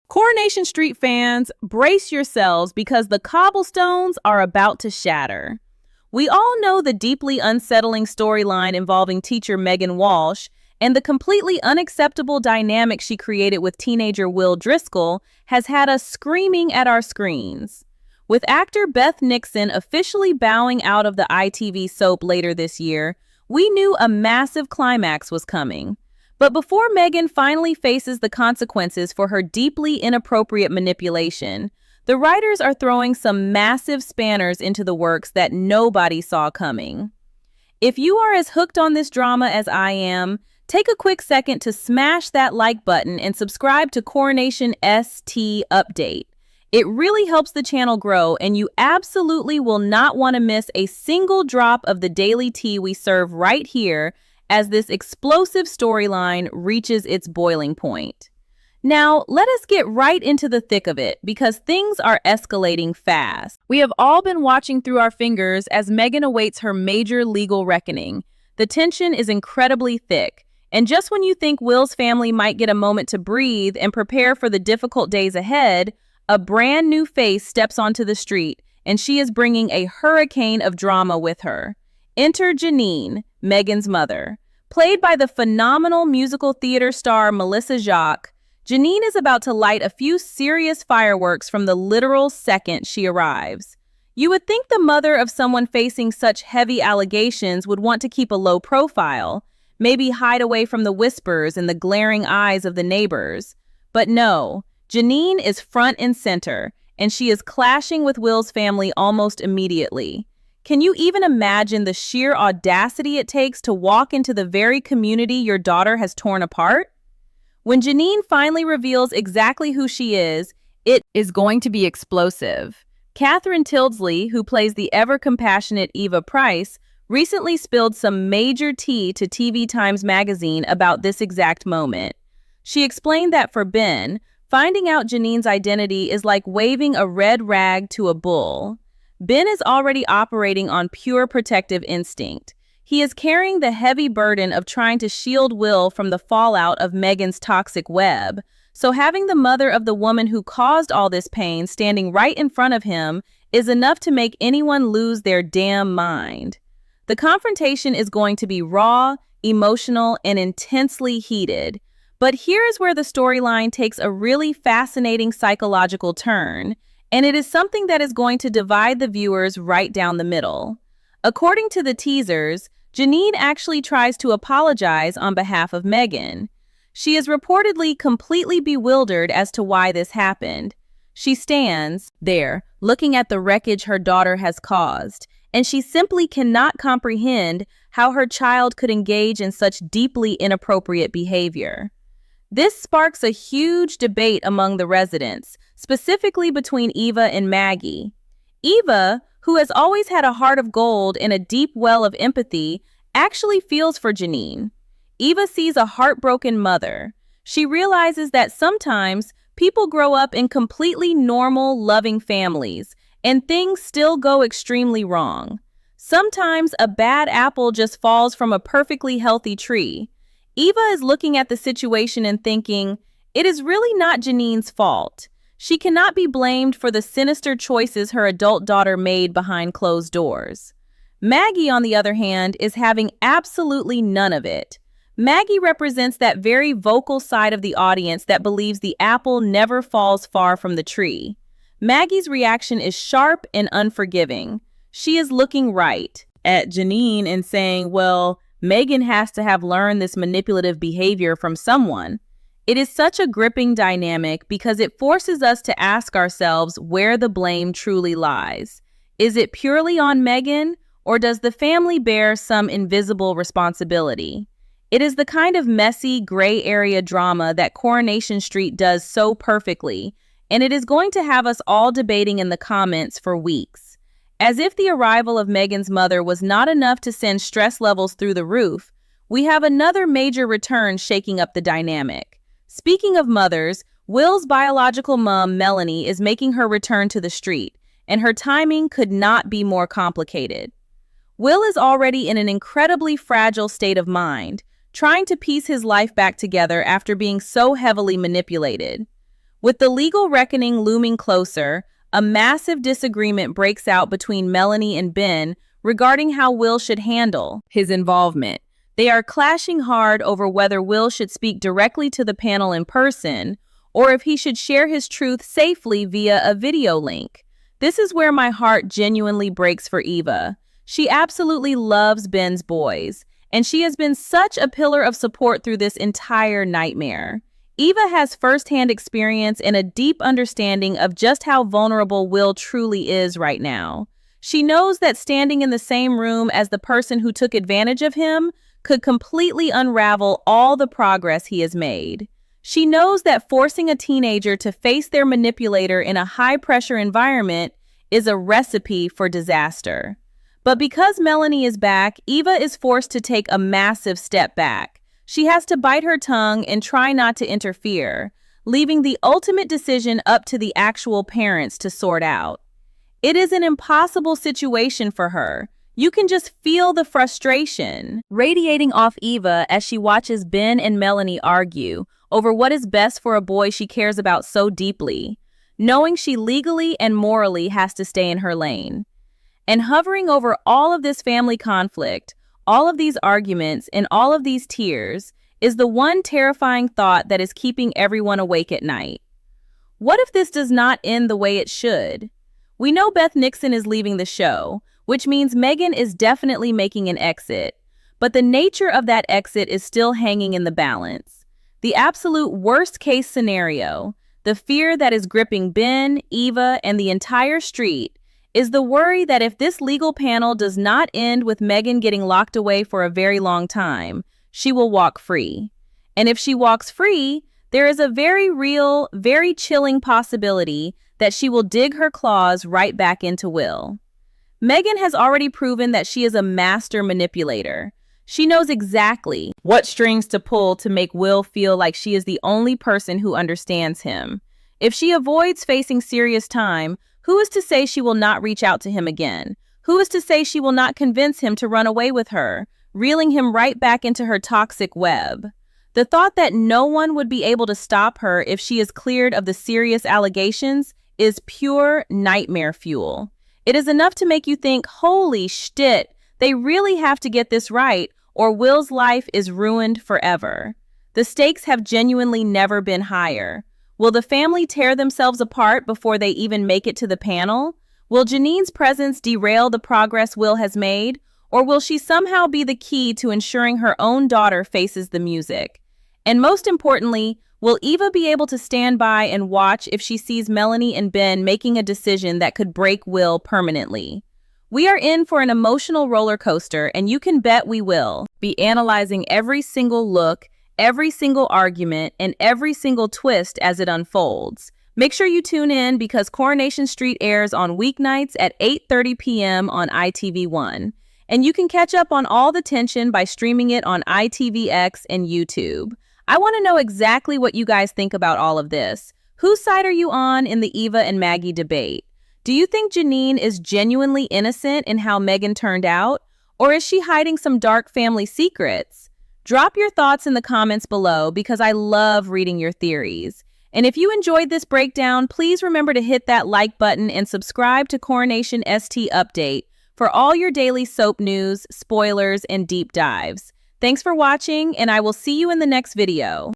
Coronation Street fans, brace yourselves because the cobblestones are about to shatter. We all know the deeply unsettling storyline involving teacher Megan Walsh, and the completely unacceptable dynamic she created with teenager Will Driscoll has had us screaming at our screens. With actor Beth Nixon officially bowing out of the ITV soap later this year, we knew a massive climax was coming. But before Megan finally faces the consequences for her deeply inappropriate manipulation, the writers are throwing some massive spanners into the works that nobody saw coming. If you are as hooked on this drama as I am, take a quick second to smash that like button and subscribe to CoronationST Update. It really helps the channel grow, and you absolutely will not want to miss a single drop of the daily tea we serve right here as this explosive storyline reaches its boiling point. Now, let us get right into the thick of it, because things are escalating fast. We have all been watching through our fingers as Megan awaits her major legal reckoning. The tension is incredibly thick, and just when you think Will's family might get a moment to breathe and prepare for the difficult days ahead, a brand new face steps onto the street, and she is bringing a hurricane of drama with her. Enter Janine, Megan's mother. Played by the phenomenal musical theater star Melissa Jacques, Janine is about to light a few serious fireworks from the literal second she arrives. You would think the mother of someone facing such heavy allegations would want to keep a low profile, maybe hide away from the whispers and the glaring eyes of the neighbors. But no, Janine is front and center, and she is clashing with Will's family almost immediately. Can you even imagine the sheer audacity it takes to walk into the very community your daughter has torn apart? When Janine finally reveals exactly who she is, it is going to be explosive. Catherine Tildesley, who plays the ever-compassionate Eva Price, recently spilled some major tea to TV Times magazine about this exact moment. She explained that for Ben, finding out Janine's identity is like waving a red rag to a bull. Ben is already operating on pure protective instinct. He is carrying the heavy burden of trying to shield Will from the fallout of Megan's toxic web, so having the mother of the woman who caused all this pain standing right in front of him is enough to make anyone lose their damn mind. The confrontation is going to be raw, emotional, and intensely heated. But here's where the storyline takes a really fascinating psychological turn, and it is something that is going to divide the viewers right down the middle. According to the teasers, Janine actually tries to apologize on behalf of Megan. She is reportedly completely bewildered as to why this happened. She stands there, looking at the wreckage her daughter has caused, and she simply cannot comprehend how her child could engage in such deeply inappropriate behavior. This sparks a huge debate among the residents, specifically between Eva and Maggie. Eva, who has always had a heart of gold and a deep well of empathy, actually feels for Janine. Eva sees a heartbroken mother. She realizes that sometimes people grow up in completely normal, loving families, and things still go extremely wrong. Sometimes a bad apple just falls from a perfectly healthy tree. Eva is looking at the situation and thinking, it is really not Janine's fault. She cannot be blamed for the sinister choices her adult daughter made behind closed doors. Maggie, on the other hand, is having absolutely none of it. Maggie represents that very vocal side of the audience that believes the apple never falls far from the tree. Maggie's reaction is sharp and unforgiving. She is looking right at Janine and saying, well, Megan has to have learned this manipulative behavior from someone. It is such a gripping dynamic because it forces us to ask ourselves where the blame truly lies. Is it purely on Megan, or does the family bear some invisible responsibility? It is the kind of messy, gray area drama that Coronation Street does so perfectly, and it is going to have us all debating in the comments for weeks. As if the arrival of Megan's mother was not enough to send stress levels through the roof, we have another major return shaking up the dynamic. Speaking of mothers, Will's biological mom, Melanie, is making her return to the street, and her timing could not be more complicated. Will is already in an incredibly fragile state of mind, trying to piece his life back together after being so heavily manipulated. With the legal reckoning looming closer, a massive disagreement breaks out between Melanie and Ben regarding how Will should handle his involvement. They are clashing hard over whether Will should speak directly to the panel in person or if he should share his truth safely via a video link. This is where my heart genuinely breaks for Eva. She absolutely loves Ben's boys, and she has been such a pillar of support through this entire nightmare. Eva has firsthand experience and a deep understanding of just how vulnerable Will truly is right now. She knows that standing in the same room as the person who took advantage of him could completely unravel all the progress he has made. She knows that forcing a teenager to face their manipulator in a high-pressure environment is a recipe for disaster. But because Melanie is back, Eva is forced to take a massive step back. She has to bite her tongue and try not to interfere, leaving the ultimate decision up to the actual parents to sort out. It is an impossible situation for her. You can just feel the frustration radiating off Eva as she watches Ben and Melanie argue over what is best for a boy she cares about so deeply, knowing she legally and morally has to stay in her lane. And hovering over all of this family conflict, all of these arguments, and all of these tears is the one terrifying thought that is keeping everyone awake at night. What if this does not end the way it should? We know Beth Nixon is leaving the show, which means Megan is definitely making an exit, but the nature of that exit is still hanging in the balance. The absolute worst-case scenario, the fear that is gripping Ben, Eva, and the entire street, is the worry that if this legal panel does not end with Megan getting locked away for a very long time, she will walk free. And if she walks free, there is a very real, very chilling possibility that she will dig her claws right back into Will. Megan has already proven that she is a master manipulator. She knows exactly what strings to pull to make Will feel like she is the only person who understands him. If she avoids facing serious time, who is to say she will not reach out to him again? Who is to say she will not convince him to run away with her, reeling him right back into her toxic web? The thought that no one would be able to stop her if she is cleared of the serious allegations is pure nightmare fuel. It is enough to make you think, holy shit, they really have to get this right, or Will's life is ruined forever. The stakes have genuinely never been higher. Will the family tear themselves apart before they even make it to the panel? Will Janine's presence derail the progress Will has made? Or will she somehow be the key to ensuring her own daughter faces the music? And most importantly, will Eva be able to stand by and watch if she sees Melanie and Ben making a decision that could break Will permanently? We are in for an emotional roller coaster, and you can bet we will be analyzing every single look, every single argument, and every single twist as it unfolds. Make sure you tune in because Coronation Street airs on weeknights at 8:30 p.m. on ITV1. And you can catch up on all the tension by streaming it on ITVX and YouTube. I want to know exactly what you guys think about all of this. Whose side are you on in the Eva and Maggie debate? Do you think Janine is genuinely innocent in how Megan turned out? Or is she hiding some dark family secrets? Drop your thoughts in the comments below because I love reading your theories. And if you enjoyed this breakdown, please remember to hit that like button and subscribe to CoronationST Update for all your daily soap news, spoilers, and deep dives. Thanks for watching, and I will see you in the next video.